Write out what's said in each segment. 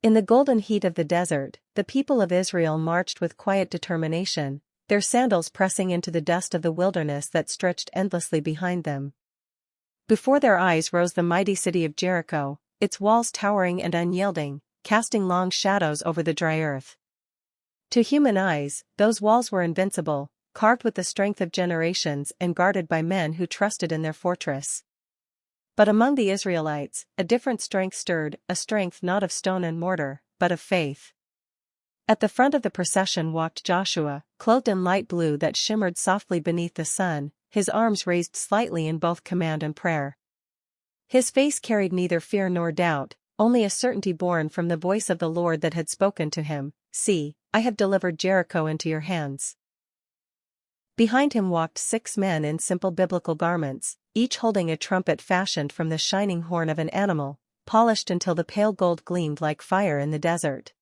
In the golden heat of the desert, the people of Israel marched with quiet determination, their sandals pressing into the dust of the wilderness that stretched endlessly behind them. Before their eyes rose the mighty city of Jericho, its walls towering and unyielding, casting long shadows over the dry earth. To human eyes, those walls were invincible, carved with the strength of generations and guarded by men who trusted in their fortress. But among the Israelites, a different strength stirred, a strength not of stone and mortar, but of faith. At the front of the procession walked Joshua, clothed in light blue that shimmered softly beneath the sun, his arms raised slightly in both command and prayer. His face carried neither fear nor doubt, only a certainty born from the voice of the Lord that had spoken to him, "See, I have delivered Jericho into your hands." Behind him walked 6 men in simple biblical garments, each holding a trumpet fashioned from the shining horn of an animal, polished until the pale gold gleamed like fire in the desert.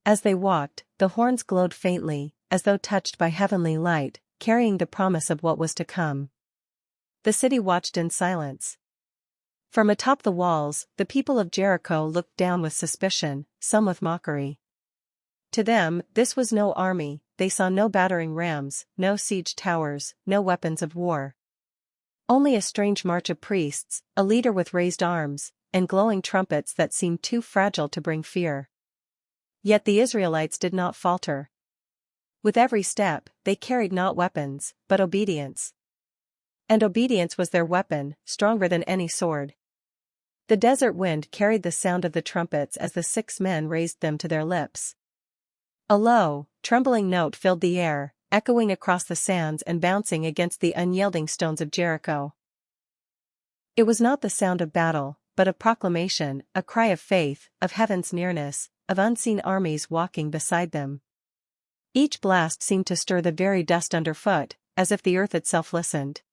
As they walked, the horns glowed faintly, as though touched by heavenly light, carrying the promise of what was to come. The city watched in silence. From atop the walls, the people of Jericho looked down with suspicion, some with mockery. To them, this was no army, they saw no battering rams, no siege towers, no weapons of war. Only a strange march of priests, a leader with raised arms, and glowing trumpets that seemed too fragile to bring fear. Yet the Israelites did not falter. With every step, they carried not weapons, but obedience. And obedience was their weapon, stronger than any sword. The desert wind carried the sound of the trumpets as the 6 men raised them to their lips. A low, trembling note filled the air, echoing across the sands and bouncing against the unyielding stones of Jericho. It was not the sound of battle, but of proclamation, a cry of faith, of heaven's nearness, of unseen armies walking beside them. Each blast seemed to stir the very dust underfoot, as if the earth itself listened.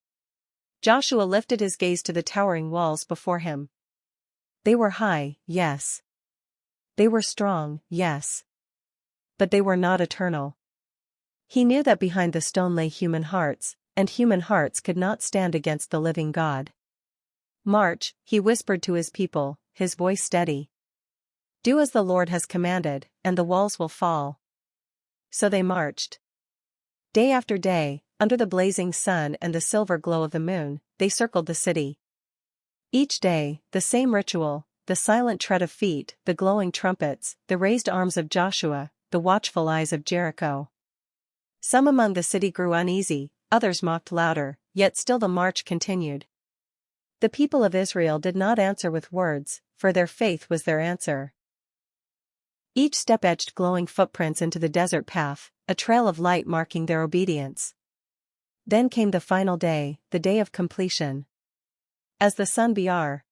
Joshua lifted his gaze to the towering walls before him. They were high, yes. They were strong, yes. But they were not eternal. He knew that behind the stone lay human hearts, and human hearts could not stand against the living God. "March," he whispered to his people, his voice steady. "Do as the Lord has commanded, and the walls will fall." So they marched. Day after day, under the blazing sun and the silver glow of the moon, they circled the city. Each day, the same ritual, the silent tread of feet, the glowing trumpets, the raised arms of Joshua, the watchful eyes of Jericho. Some among the city grew uneasy, others mocked louder, yet still the march continued. The people of Israel did not answer with words, for their faith was their answer. Each step etched glowing footprints into the desert path, a trail of light marking their obedience. Then came the final day, the day of completion. As the sun Br.